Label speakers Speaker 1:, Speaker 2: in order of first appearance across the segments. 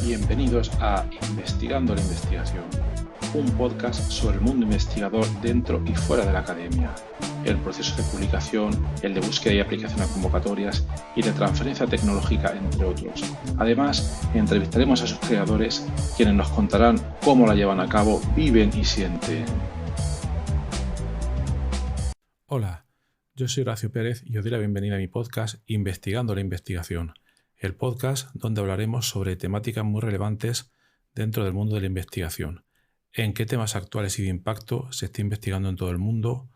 Speaker 1: Bienvenidos a Investigando la Investigación, un podcast sobre el mundo investigador dentro y fuera de la academia, el proceso de publicación, el de búsqueda y aplicación a convocatorias y de transferencia tecnológica, entre otros. Además, entrevistaremos a sus creadores, quienes nos contarán cómo la llevan a cabo, viven y sienten.
Speaker 2: Hola, yo soy Horacio Pérez y os doy la bienvenida a mi podcast Investigando la Investigación, el podcast donde hablaremos sobre temáticas muy relevantes dentro del mundo de la investigación, en qué temas actuales y de impacto se está investigando en todo el mundo,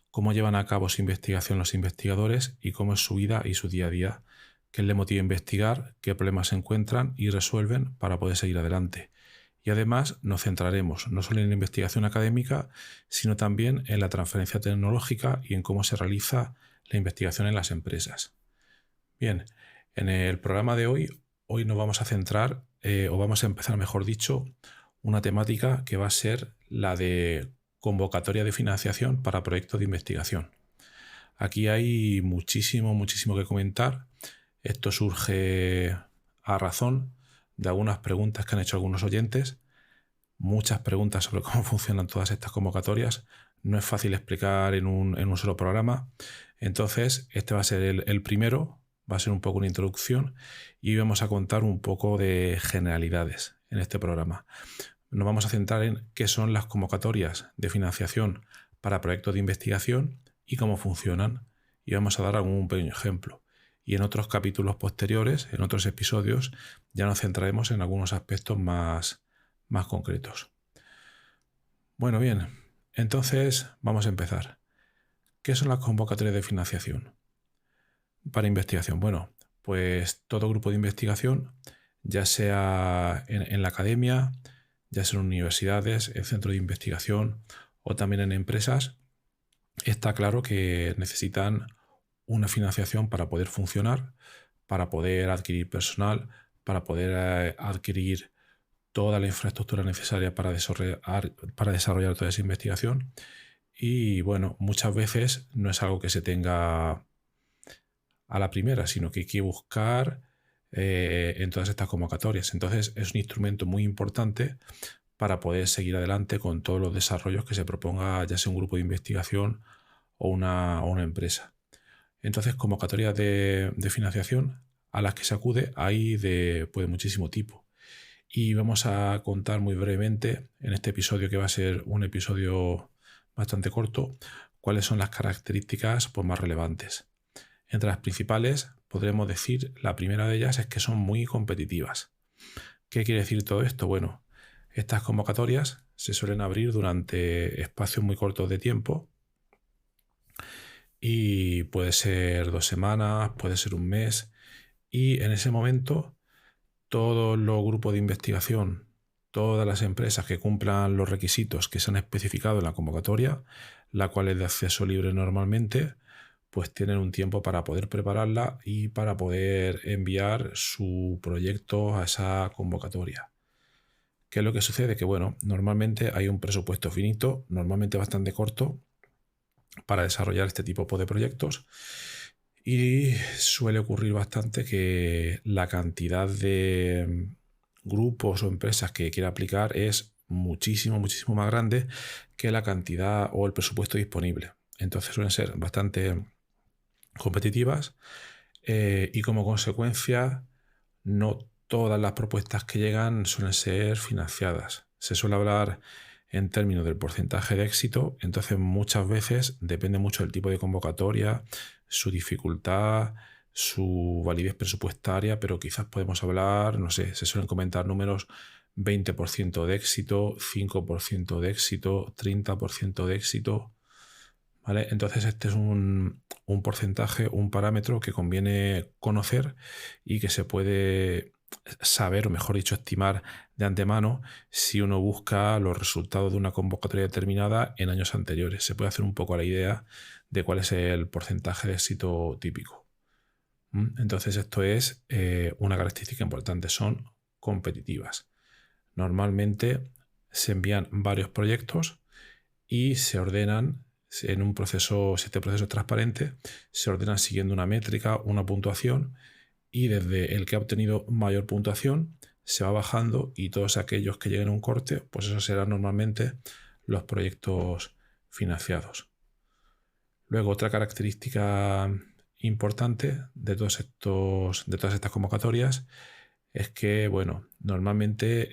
Speaker 2: cómo llevan a cabo su investigación los investigadores y cómo es su vida y su día a día, qué les motiva a investigar, qué problemas se encuentran y resuelven para poder seguir adelante. Y además nos centraremos no solo en la investigación académica, sino también en la transferencia tecnológica y en cómo se realiza la investigación en las empresas. Bien, en el programa de hoy nos vamos a centrar, o vamos a empezar, mejor dicho, una temática que va a ser la de convocatoria de financiación para proyectos de investigación. Aquí hay muchísimo que comentar. Esto surge a razón de algunas preguntas que han hecho algunos oyentes, muchas preguntas sobre cómo funcionan todas estas convocatorias. No es fácil explicar en un solo programa. Entonces, este va a ser el primero, va a ser un poco una introducción y vamos a contar un poco de generalidades en este programa. Nos vamos a centrar en qué son las convocatorias de financiación para proyectos de investigación y cómo funcionan. Y vamos a dar algún pequeño ejemplo. Y en otros capítulos posteriores, en otros episodios, ya nos centraremos en algunos aspectos más concretos. Bueno, bien, entonces vamos a empezar. ¿Qué son las convocatorias de financiación para investigación? Bueno, pues todo grupo de investigación, ya sea en la academia, ya sea en universidades, en centros de investigación o también en empresas, está claro que necesitan una financiación para poder funcionar, para poder adquirir personal, para poder adquirir toda la infraestructura necesaria para desarrollar toda esa investigación. Y bueno, muchas veces no es algo que se tenga a la primera, sino que hay que buscar en todas estas convocatorias. Entonces es un instrumento muy importante para poder seguir adelante con todos los desarrollos que se proponga, ya sea un grupo de investigación o una empresa. Entonces, convocatorias de financiación a las que se acude hay de muchísimo tipo. Y vamos a contar muy brevemente en este episodio, que va a ser un episodio bastante corto, cuáles son las características más relevantes. Entre las principales podremos decir, la primera de ellas es que son muy competitivas. ¿Qué quiere decir todo esto? Bueno, estas convocatorias se suelen abrir durante espacios muy cortos de tiempo y puede ser 2 semanas, puede ser un mes, y en ese momento todos los grupos de investigación, todas las empresas que cumplan los requisitos que se han especificado en la convocatoria, la cual es de acceso libre normalmente, pues tienen un tiempo para poder prepararla y para poder enviar su proyecto a esa convocatoria. ¿Qué es lo que sucede? Que bueno, normalmente hay un presupuesto finito, normalmente bastante corto, para desarrollar este tipo de proyectos, y suele ocurrir bastante que la cantidad de grupos o empresas que quiera aplicar es muchísimo más grande que la cantidad o el presupuesto disponible. Entonces suelen ser bastante competitivas y como consecuencia no todas las propuestas que llegan suelen ser financiadas. Se suele hablar en términos del porcentaje de éxito, entonces muchas veces depende mucho del tipo de convocatoria, su dificultad, su validez presupuestaria, pero quizás podemos hablar, no sé, se suelen comentar números 20% de éxito, 5% de éxito, 30% de éxito, ¿vale? Entonces este es un porcentaje, un parámetro que conviene conocer y que se puede saber, o mejor dicho, estimar de antemano si uno busca los resultados de una convocatoria determinada en años anteriores. Se puede hacer un poco la idea de cuál es el porcentaje de éxito típico. Entonces esto es una característica importante, son competitivas. Normalmente se envían varios proyectos y se ordenan en un proceso, si este proceso es transparente, se ordenan siguiendo una métrica, una puntuación, y desde el que ha obtenido mayor puntuación se va bajando y todos aquellos que lleguen a un corte, pues esos serán normalmente los proyectos financiados. Luego, otra característica importante de todas estas convocatorias es que, bueno, normalmente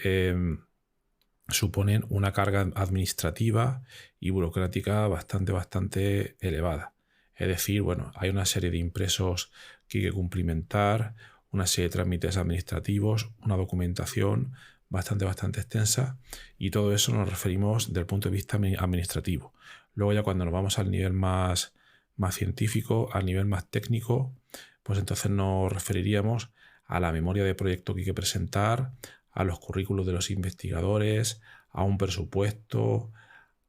Speaker 2: suponen una carga administrativa y burocrática bastante elevada. Es decir, bueno, hay una serie de impresos que hay que cumplimentar, una serie de trámites administrativos, una documentación bastante extensa, y todo eso nos referimos desde el punto de vista administrativo. Luego ya cuando nos vamos al nivel más científico, al nivel más técnico, pues entonces nos referiríamos a la memoria de proyecto que hay que presentar, a los currículos de los investigadores, a un presupuesto,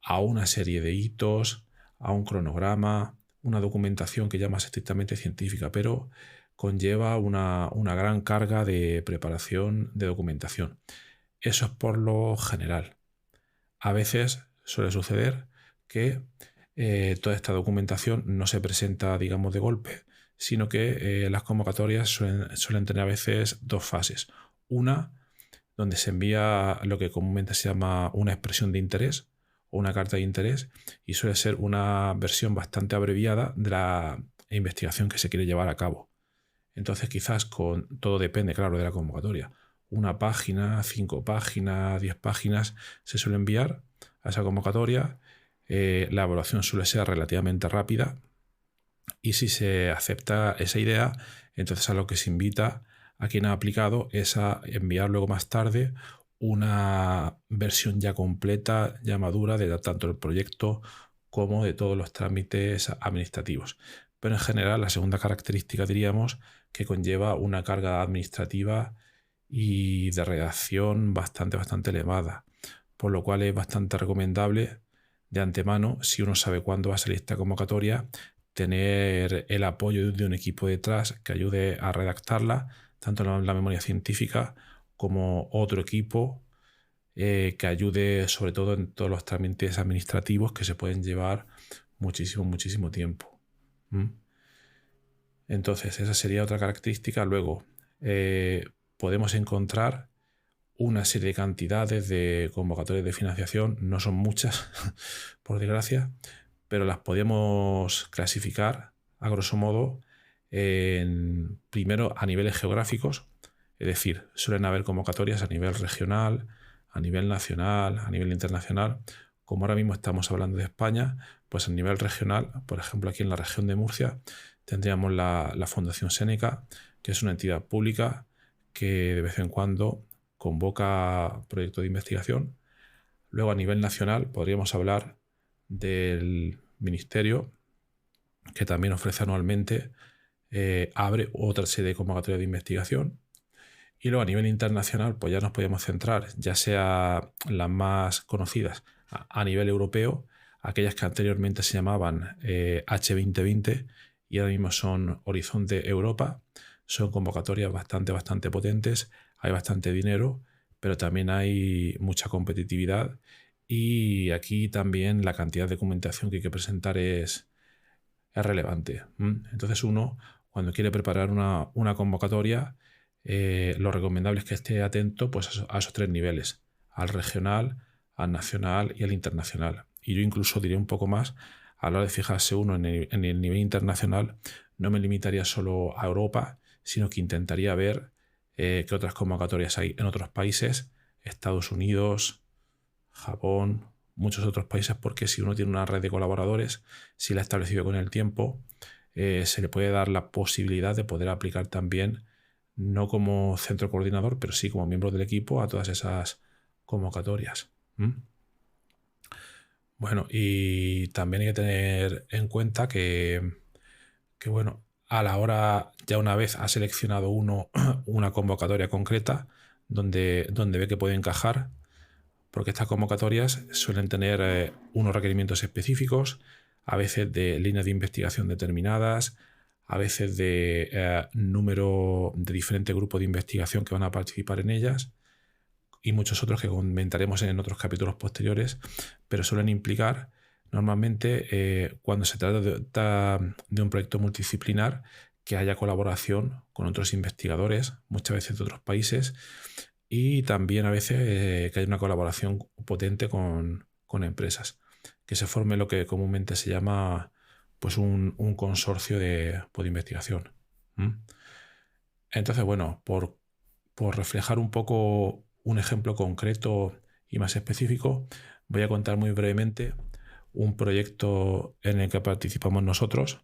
Speaker 2: a una serie de hitos, a un cronograma, una documentación que ya más estrictamente científica, pero conlleva una gran carga de preparación de documentación. Eso es por lo general. A veces suele suceder que toda esta documentación no se presenta, digamos, de golpe, sino que las convocatorias suelen tener a veces dos fases. Una, donde se envía lo que comúnmente se llama una expresión de interés o una carta de interés, y suele ser una versión bastante abreviada de la investigación que se quiere llevar a cabo. Entonces quizás todo depende, claro, de la convocatoria. 1 página, 5 páginas, 10 páginas se suele enviar a esa convocatoria. La evaluación suele ser relativamente rápida, y si se acepta esa idea, entonces a lo que se invita a quien ha aplicado es a enviar luego más tarde una versión ya completa, ya madura, de tanto el proyecto como de todos los trámites administrativos. Pero en general la segunda característica, diríamos, que conlleva una carga administrativa y de redacción bastante elevada, por lo cual es bastante recomendable de antemano, si uno sabe cuándo va a salir esta convocatoria, tener el apoyo de un equipo detrás que ayude a redactarla, tanto en la memoria científica como otro equipo que ayude sobre todo en todos los trámites administrativos que se pueden llevar muchísimo tiempo. Entonces, esa sería otra característica. Luego, podemos encontrar una serie de cantidades de convocatorias de financiación. No son muchas, por desgracia, pero las podemos clasificar a grosso modo primero a niveles geográficos, es decir, suelen haber convocatorias a nivel regional, a nivel nacional, a nivel internacional. Como ahora mismo estamos hablando de España, pues a nivel regional, por ejemplo aquí en la región de Murcia, tendríamos la Fundación Séneca, que es una entidad pública que de vez en cuando convoca proyectos de investigación. Luego a nivel nacional podríamos hablar del Ministerio, que también ofrece anualmente, abre otra serie de convocatorias de investigación. Y luego a nivel internacional pues ya nos podemos centrar, ya sea las más conocidas a nivel europeo, aquellas que anteriormente se llamaban H2020 y ahora mismo son Horizonte Europa. Son convocatorias bastante potentes, hay bastante dinero, pero también hay mucha competitividad, y aquí también la cantidad de documentación que hay que presentar es relevante. Entonces uno, cuando quiere preparar una convocatoria, lo recomendable es que esté atento pues a esos tres niveles: al regional, al nacional y al internacional. Y yo incluso diré un poco más: a la hora de fijarse uno en el nivel internacional, no me limitaría solo a Europa, sino que intentaría ver qué otras convocatorias hay en otros países, Estados Unidos, Japón, muchos otros países, porque si uno tiene una red de colaboradores, si la ha establecido con el tiempo, se le puede dar la posibilidad de poder aplicar también, no como centro coordinador, pero sí como miembro del equipo, a todas esas convocatorias. Bueno, y también hay que tener en cuenta que bueno, a la hora, ya una vez ha seleccionado uno una convocatoria concreta donde ve que puede encajar, porque estas convocatorias suelen tener unos requerimientos específicos, a veces de líneas de investigación determinadas, a veces de número de diferentes grupos de investigación que van a participar en ellas, y muchos otros que comentaremos en otros capítulos posteriores, pero suelen implicar normalmente, cuando se trata de un proyecto multidisciplinar, que haya colaboración con otros investigadores, muchas veces de otros países, y también a veces que haya una colaboración potente con empresas, que se forme lo que comúnmente se llama pues un consorcio de investigación. ¿Mm? Entonces, bueno, por reflejar un poco un ejemplo concreto y más específico, voy a contar muy brevemente un proyecto en el que participamos nosotros.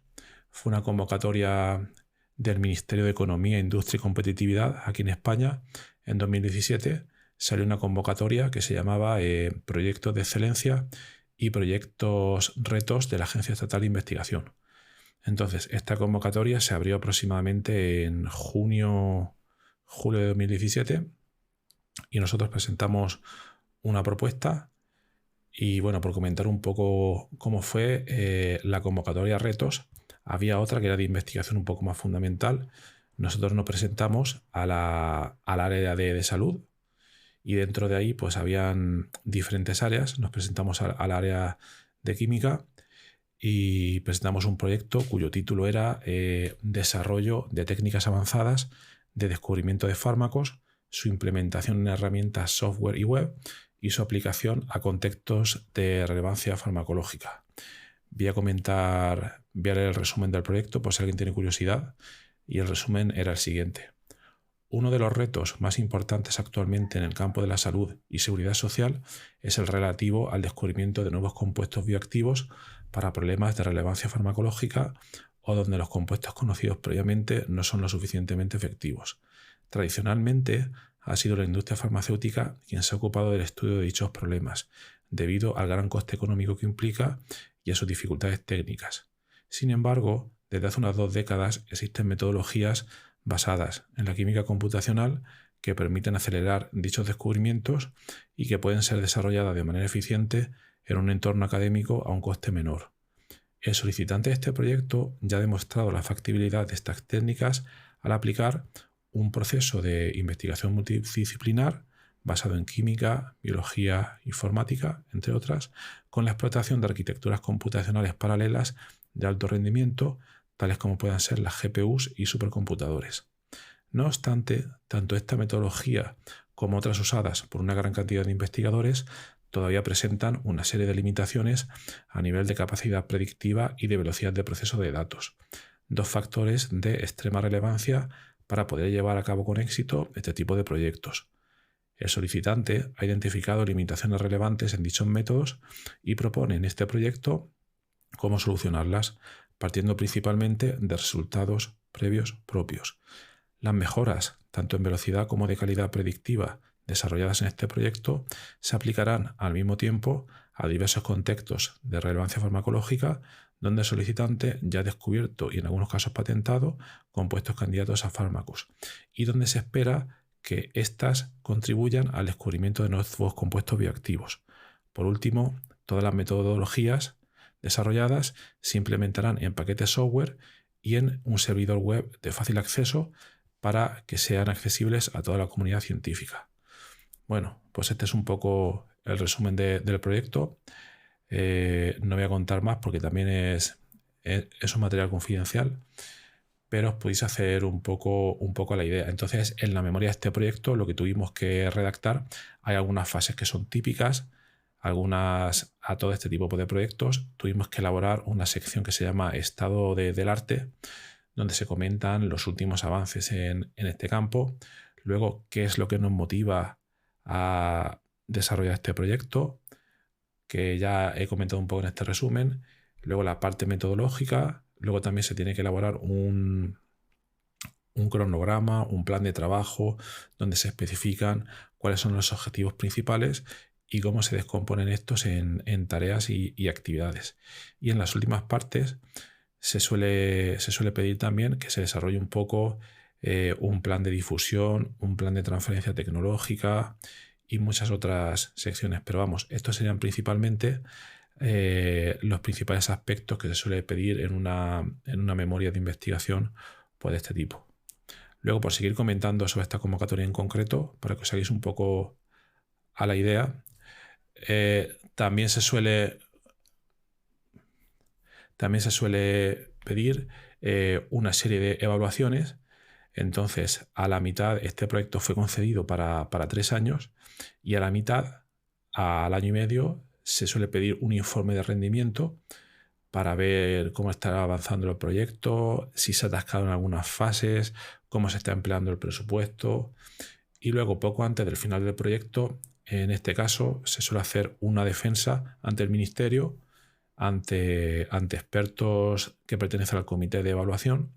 Speaker 2: Fue una convocatoria del Ministerio de Economía, Industria y Competitividad aquí en España. En 2017 salió una convocatoria que se llamaba Proyectos de Excelencia y Proyectos Retos de la Agencia Estatal de Investigación. Entonces, esta convocatoria se abrió aproximadamente en julio de 2017 y nosotros presentamos una propuesta. Y bueno, por comentar un poco cómo fue la convocatoria retos, había otra que era de investigación un poco más fundamental. Nosotros nos presentamos al área de salud y dentro de ahí pues habían diferentes áreas. Nos presentamos al área de química y presentamos un proyecto cuyo título era Desarrollo de técnicas avanzadas de descubrimiento de fármacos, su implementación en herramientas software y web y su aplicación a contextos de relevancia farmacológica. Voy a leer el resumen del proyecto por si alguien tiene curiosidad, y el resumen era el siguiente. Uno de los retos más importantes actualmente en el campo de la salud y seguridad social es el relativo al descubrimiento de nuevos compuestos bioactivos para problemas de relevancia farmacológica o donde los compuestos conocidos previamente no son lo suficientemente efectivos. Tradicionalmente, ha sido la industria farmacéutica quien se ha ocupado del estudio de dichos problemas, debido al gran coste económico que implica y a sus dificultades técnicas. Sin embargo, desde hace unas 2 décadas existen metodologías basadas en la química computacional que permiten acelerar dichos descubrimientos y que pueden ser desarrolladas de manera eficiente en un entorno académico a un coste menor. El solicitante de este proyecto ya ha demostrado la factibilidad de estas técnicas al aplicar un proceso de investigación multidisciplinar basado en química, biología, informática, entre otras, con la explotación de arquitecturas computacionales paralelas de alto rendimiento, tales como puedan ser las GPUs y supercomputadores. No obstante, tanto esta metodología como otras usadas por una gran cantidad de investigadores todavía presentan una serie de limitaciones a nivel de capacidad predictiva y de velocidad de proceso de datos, 2 factores de extrema relevancia para poder llevar a cabo con éxito este tipo de proyectos. El solicitante ha identificado limitaciones relevantes en dichos métodos y propone en este proyecto cómo solucionarlas, partiendo principalmente de resultados previos propios. Las mejoras, tanto en velocidad como de calidad predictiva, desarrolladas en este proyecto, se aplicarán al mismo tiempo a diversos contextos de relevancia farmacológica donde el solicitante ya ha descubierto y en algunos casos patentado compuestos candidatos a fármacos y donde se espera que éstas contribuyan al descubrimiento de nuevos compuestos bioactivos. Por último, todas las metodologías desarrolladas se implementarán en paquetes software y en un servidor web de fácil acceso para que sean accesibles a toda la comunidad científica. Bueno, pues este es un poco el resumen del proyecto. No voy a contar más porque también es un material confidencial, pero os podéis hacer un poco la idea. Entonces, en la memoria de este proyecto, lo que tuvimos que redactar, hay algunas fases que son típicas, algunas a todo este tipo de proyectos. Tuvimos que elaborar una sección que se llama Estado del arte, donde se comentan los últimos avances en este campo. Luego, qué es lo que nos motiva a desarrollar este proyecto, que ya he comentado un poco en este resumen. Luego la parte metodológica. Luego también se tiene que elaborar un cronograma, un plan de trabajo donde se especifican cuáles son los objetivos principales y cómo se descomponen estos en tareas y actividades. Y en las últimas partes se suele pedir también que se desarrolle un poco un plan de difusión, un plan de transferencia tecnológica y muchas otras secciones. Pero vamos, estos serían principalmente los principales aspectos que se suele pedir en una memoria de investigación pues, de este tipo. Luego, por seguir comentando sobre esta convocatoria en concreto, para que os hagáis un poco a la idea, también se suele pedir una serie de evaluaciones Entonces, a la mitad, este proyecto fue concedido para 3 años y a la mitad, al año y medio, se suele pedir un informe de rendimiento para ver cómo está avanzando el proyecto, si se ha atascado en algunas fases, cómo se está empleando el presupuesto. Y luego, poco antes del final del proyecto, en este caso, se suele hacer una defensa ante el ministerio, ante expertos que pertenecen al comité de evaluación.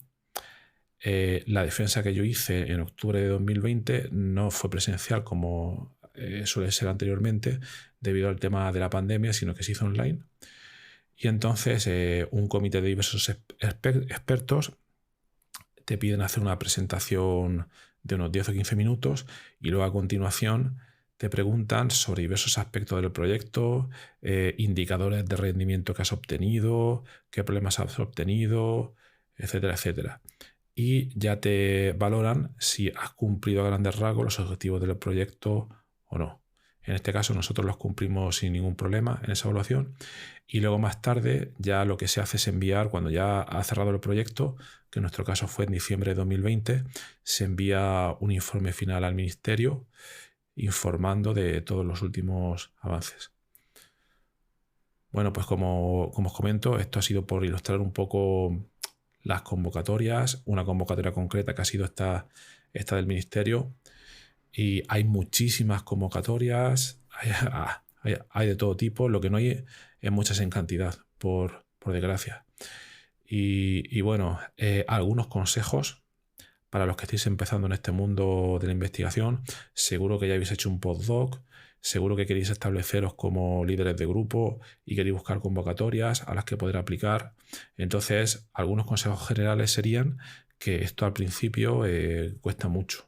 Speaker 2: La defensa que yo hice en octubre de 2020 no fue presencial como suele ser anteriormente debido al tema de la pandemia, sino que se hizo online. Y entonces un comité de diversos expertos te piden hacer una presentación de unos 10 o 15 minutos y luego a continuación te preguntan sobre diversos aspectos del proyecto, indicadores de rendimiento que has obtenido, qué problemas has obtenido, etcétera, etcétera. Y ya te valoran si has cumplido a grandes rasgos los objetivos del proyecto o no. En este caso nosotros los cumplimos sin ningún problema en esa evaluación y luego más tarde ya lo que se hace es enviar, cuando ya ha cerrado el proyecto, que en nuestro caso fue en diciembre de 2020, se envía un informe final al ministerio informando de todos los últimos avances. Bueno, pues como os comento, esto ha sido por ilustrar un poco las convocatorias, una convocatoria concreta que ha sido esta del ministerio. Y hay muchísimas convocatorias, hay de todo tipo, lo que no hay es muchas en cantidad, por desgracia. Y bueno, algunos consejos para los que estéis empezando en este mundo de la investigación. Seguro que ya habéis hecho un postdoc, seguro que queréis estableceros como líderes de grupo y queréis buscar convocatorias a las que poder aplicar. Entonces, algunos consejos generales serían que esto al principio cuesta mucho.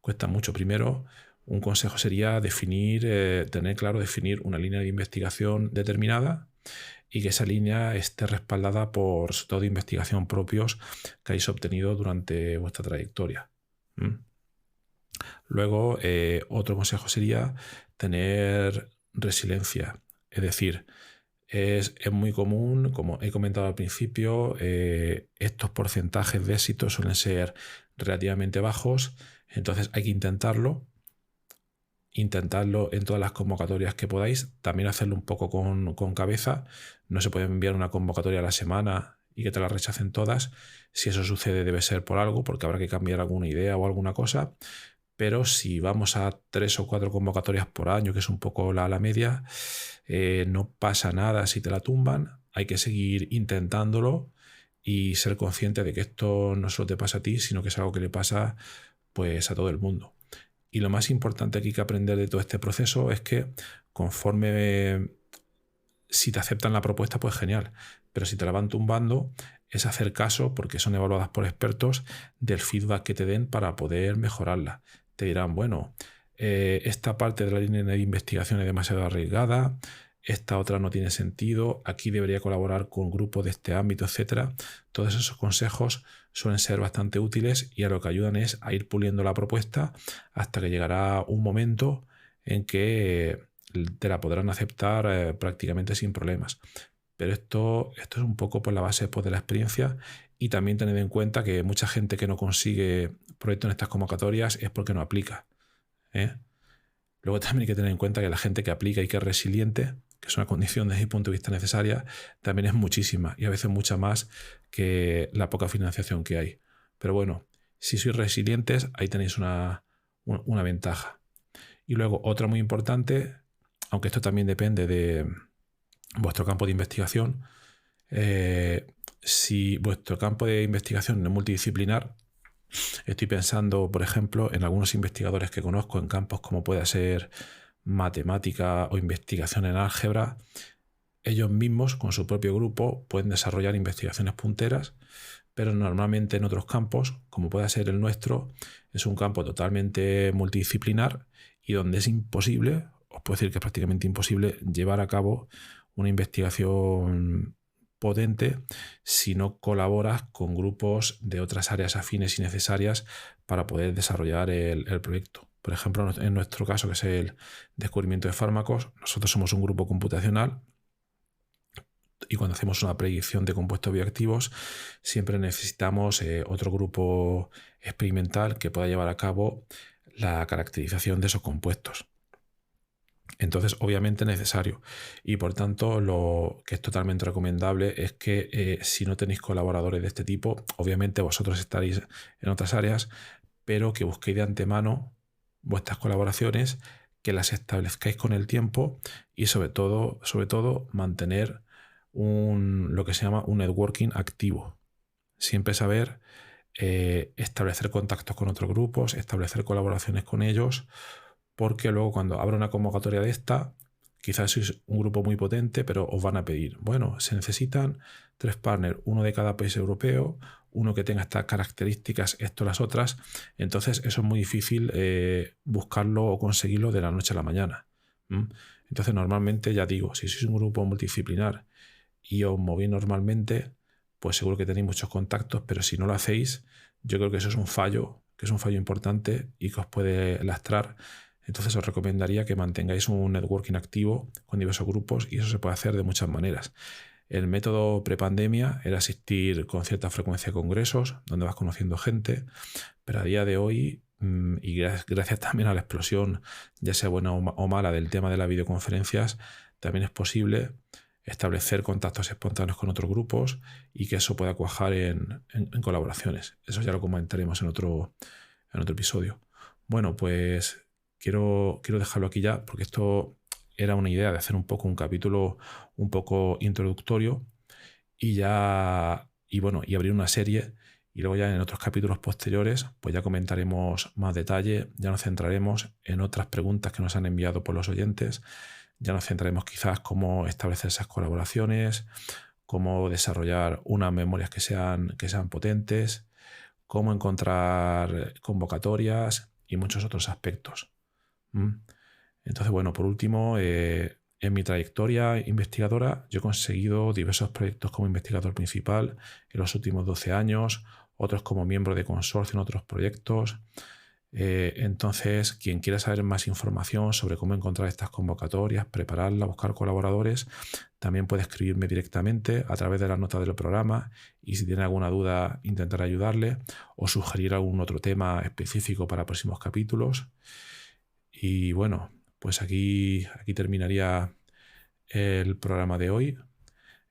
Speaker 2: Cuesta mucho. Primero, un consejo sería tener claro definir una línea de investigación determinada y que esa línea esté respaldada por resultados de investigación propios que hayáis obtenido durante vuestra trayectoria. Luego, otro consejo sería tener resiliencia. Es decir, es muy común, como he comentado al principio, estos porcentajes de éxito suelen ser relativamente bajos, entonces hay que intentarlo en todas las convocatorias que podáis, también hacerlo un poco con cabeza. No se puede enviar una convocatoria a la semana y que te la rechacen todas. Si eso sucede debe ser por algo, porque habrá que cambiar alguna idea o alguna cosa, pero si vamos a 3 o 4 convocatorias por año, que es un poco la media, no pasa nada si te la tumban. Hay que seguir intentándolo y ser consciente de que esto no solo te pasa a ti, sino que es algo que le pasa pues a todo el mundo. Y lo más importante que hay que aprender de todo este proceso es que si te aceptan la propuesta, pues genial, pero si te la van tumbando, es hacer caso, porque son evaluadas por expertos, del feedback que te den para poder mejorarla. Te dirán, bueno, esta parte de la línea de investigación es demasiado arriesgada, esta otra no tiene sentido, aquí debería colaborar con grupos de este ámbito, etc. Todos esos consejos suelen ser bastante útiles y a lo que ayudan es a ir puliendo la propuesta hasta que llegará un momento en que te la podrán aceptar prácticamente sin problemas. Pero esto es un poco por la base de la experiencia y también tened en cuenta que mucha gente que no consigue proyectos en estas convocatorias es porque no aplica. Luego también hay que tener en cuenta que la gente que aplica y que es resiliente, que es una condición desde mi punto de vista necesaria, también es muchísima y a veces mucha más que la poca financiación que hay. Pero bueno, si sois resilientes, ahí tenéis una ventaja. Y luego otra muy importante, aunque esto también depende de vuestro campo de investigación, si vuestro campo de investigación no es multidisciplinar, estoy pensando, por ejemplo, en algunos investigadores que conozco en campos como puede ser matemática o investigación en álgebra. Ellos mismos, con su propio grupo, pueden desarrollar investigaciones punteras, pero normalmente en otros campos, como puede ser el nuestro, es un campo totalmente multidisciplinar y donde es imposible, os puedo decir que es prácticamente imposible, llevar a cabo una investigación potente si no colaboras con grupos de otras áreas afines y necesarias para poder desarrollar el proyecto. Por ejemplo, en nuestro caso, que es el descubrimiento de fármacos, nosotros somos un grupo computacional, y cuando hacemos una predicción de compuestos bioactivos siempre necesitamos otro grupo experimental que pueda llevar a cabo la caracterización de esos compuestos. Entonces, obviamente es necesario, y por tanto lo que es totalmente recomendable es que si no tenéis colaboradores de este tipo, obviamente vosotros estaréis en otras áreas, pero que busquéis de antemano vuestras colaboraciones, que las establezcáis con el tiempo y sobre todo mantener lo que se llama un networking activo. Siempre saber establecer contactos con otros grupos, establecer colaboraciones con ellos, porque luego cuando abra una convocatoria de esta, quizás sois un grupo muy potente, pero os van a pedir, bueno, se necesitan 3 partners, uno de cada país europeo, uno que tenga estas características, esto, las otras. Entonces eso es muy difícil buscarlo o conseguirlo de la noche a la mañana. Entonces normalmente, ya digo, si sois un grupo multidisciplinar y os movéis normalmente, pues seguro que tenéis muchos contactos, pero si no lo hacéis, yo creo que eso es un fallo, importante y que os puede lastrar. Entonces os recomendaría que mantengáis un networking activo con diversos grupos, y eso se puede hacer de muchas maneras. El método prepandemia era asistir con cierta frecuencia a congresos donde vas conociendo gente, pero a día de hoy, y gracias también a la explosión, ya sea buena o mala, del tema de las videoconferencias, también es posible establecer contactos espontáneos con otros grupos y que eso pueda cuajar en colaboraciones. Eso ya lo comentaremos en otro episodio. Bueno, pues quiero dejarlo aquí ya, porque esto era una idea de hacer un capítulo un poco introductorio y abrir una serie, y luego ya en otros capítulos posteriores pues ya comentaremos más detalle, ya nos centraremos en otras preguntas que nos han enviado por los oyentes, ya nos centraremos quizás cómo establecer esas colaboraciones, cómo desarrollar unas memorias que sean potentes, cómo encontrar convocatorias y muchos otros aspectos. Entonces, bueno, por último, en mi trayectoria investigadora yo he conseguido diversos proyectos como investigador principal en los últimos 12 años, otros como miembro de consorcio en otros proyectos. Entonces, quien quiera saber más información sobre cómo encontrar estas convocatorias, prepararlas, buscar colaboradores, también puede escribirme directamente a través de las notas del programa, y si tiene alguna duda intentar ayudarle o sugerir algún otro tema específico para próximos capítulos. Y bueno, pues aquí terminaría el programa de hoy.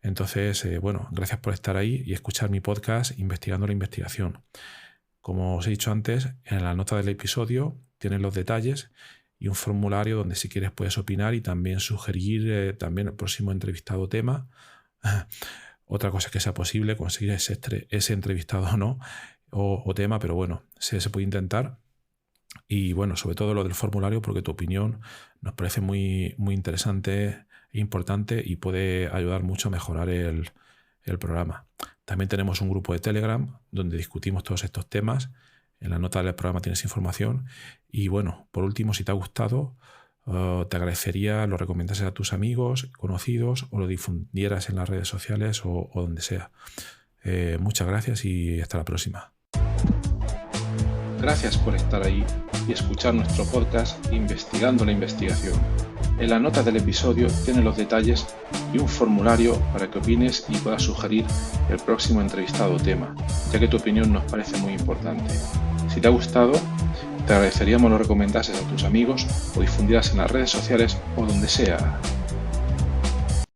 Speaker 2: Entonces, gracias por estar ahí y escuchar mi podcast Investigando la Investigación. Como os he dicho antes, en la nota del episodio tienes los detalles y un formulario donde, si quieres, puedes opinar y también sugerir también el próximo entrevistado tema. Otra cosa es que sea posible conseguir ese entrevistado o tema, pero bueno, se puede intentar. Y bueno, sobre todo lo del formulario, porque tu opinión nos parece muy, muy interesante e importante y puede ayudar mucho a mejorar el programa. También tenemos un grupo de Telegram donde discutimos todos estos temas. En la nota del programa tienes información. Y bueno, por último, si te ha gustado, te agradecería lo recomendases a tus amigos, conocidos, o lo difundieras en las redes sociales o donde sea. Muchas gracias y hasta la próxima.
Speaker 1: Gracias por estar ahí y escuchar nuestro podcast Investigando la Investigación. En la nota del episodio tienes los detalles y un formulario para que opines y puedas sugerir el próximo entrevistado o tema, ya que tu opinión nos parece muy importante. Si te ha gustado, te agradeceríamos lo recomendases a tus amigos o difundieras en las redes sociales o donde sea.